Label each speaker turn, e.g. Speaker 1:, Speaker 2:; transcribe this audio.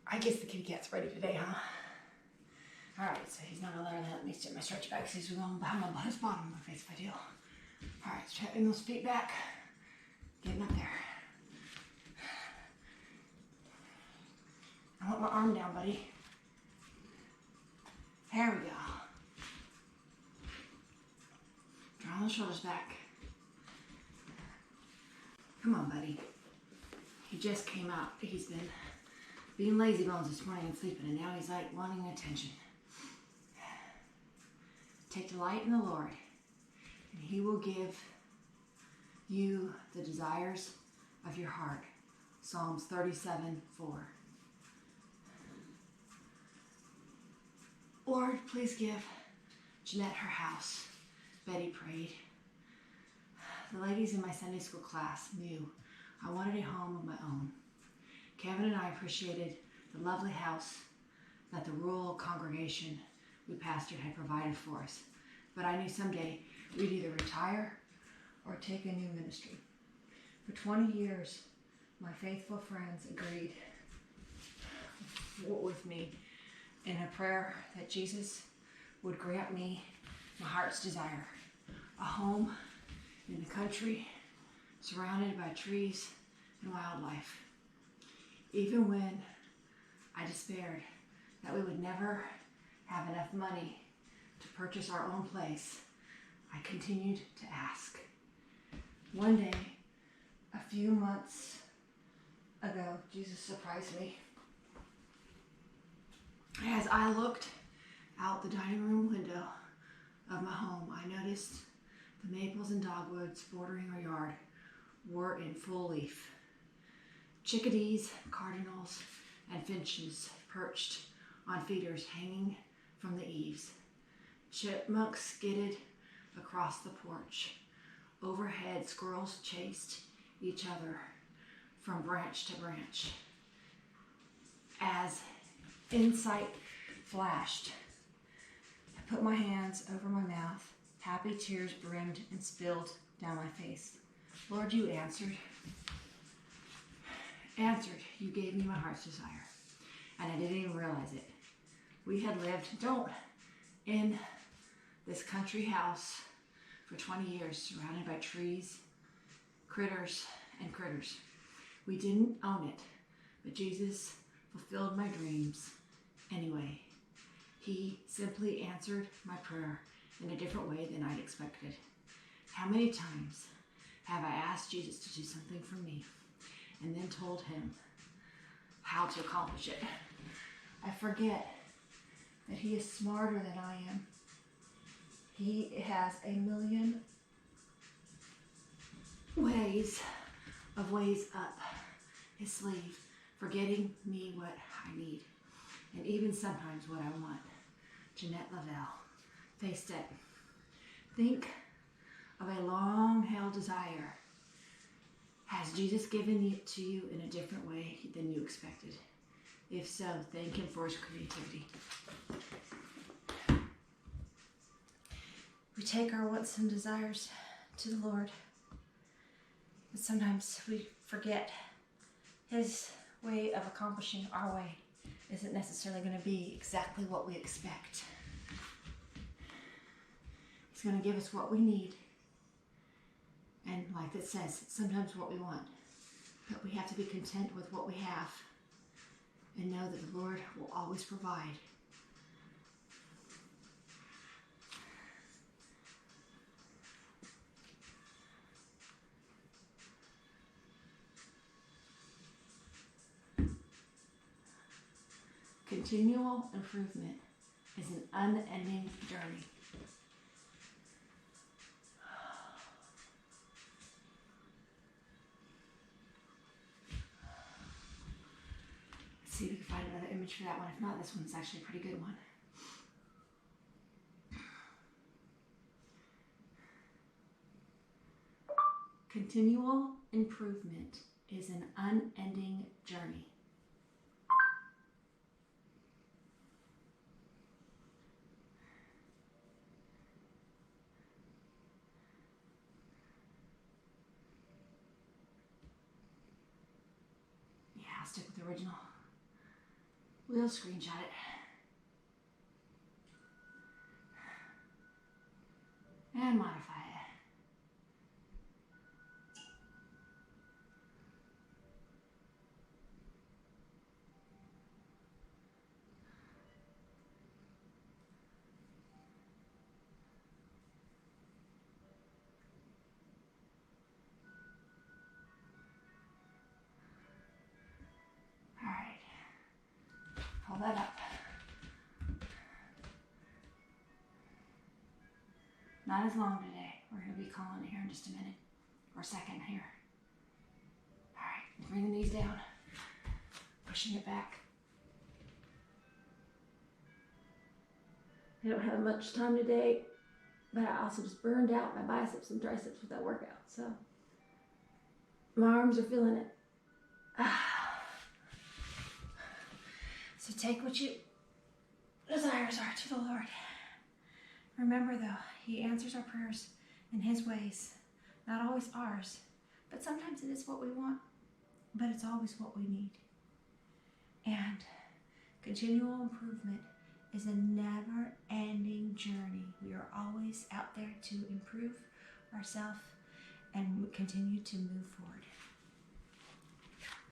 Speaker 1: I guess the kitty cat's ready today, huh? Alright, so he's not gonna let me sit my stretch back, so he's going behind my butt's bottom of the face if I do. Alright, strapping those feet back, getting up there. I want my arm down, buddy. There we go. Draw those shoulders back. Come on, buddy. He just came out. He's been being lazy bones this morning and sleeping, and now he's like wanting attention. Take delight in the Lord, and He will give you the desires of your heart. Psalms 37:4. Lord, please give Jeanette her house. Betty prayed. The ladies in my Sunday school class knew I wanted a home of my own. Kevin and I appreciated the lovely house that the rural congregation we pastored had provided for us. But I knew someday we'd either retire or take a new ministry. For 20 years, my faithful friends agreed with me in a prayer that Jesus would grant me my heart's desire, a home in the country surrounded by trees and wildlife. Even when I despaired that we would never have enough money to purchase our own place, I continued to ask. One day, a few months ago, Jesus surprised me. As I looked out the dining room window of my home, I noticed the maples and dogwoods bordering our yard were in full leaf. Chickadees, cardinals, and finches perched on feeders hanging from the eaves. Chipmunks skidded across the porch. Overhead, squirrels chased each other from branch to branch. As insight flashed, I put my hands over my mouth. Happy tears brimmed and spilled down my face. Lord, you answered. You gave me my heart's desire, and I didn't even realize it. We had lived, in this country house for 20 years, surrounded by trees, critters, and critters. We didn't own it, but Jesus fulfilled my dreams anyway. He simply answered my prayer in a different way than I'd expected. How many times have I asked Jesus to do something for me and then told Him how to accomplish it? I forget that He is smarter than I am. He has a million ways up His sleeve for getting me what I need, and even sometimes what I want. Jeanette Lavelle, face it. Think of a long-held desire. Has Jesus given it to you in a different way than you expected? If so, thank Him for His creativity. We take our wants and desires to the Lord, but sometimes we forget His way of accomplishing our way isn't necessarily going to be exactly what we expect. He's going to give us what we need, and like it says, it's sometimes what we want, but we have to be content with what we have and know that the Lord will always provide. Continual improvement is an unending journey. Let's see if we can find another image for that one. If not, this one's actually a pretty good one. Continual improvement is an unending journey. Yeah, I'll stick with the original. We'll screenshot it. And modify it. All right. Pull that up. Not as long today. We're going to be calling it here in just a minute. Or a second here. All right. Bring the knees down. Pushing it back. I don't have much time today, but I also just burned out my biceps and triceps with that workout. So my arms are feeling it. So take what your desires are to the Lord. Remember though, He answers our prayers in His ways, not always ours, but sometimes it is what we want, but it's always what we need. And continual improvement is a never-ending journey. We are always out there to improve ourselves and continue to move forward.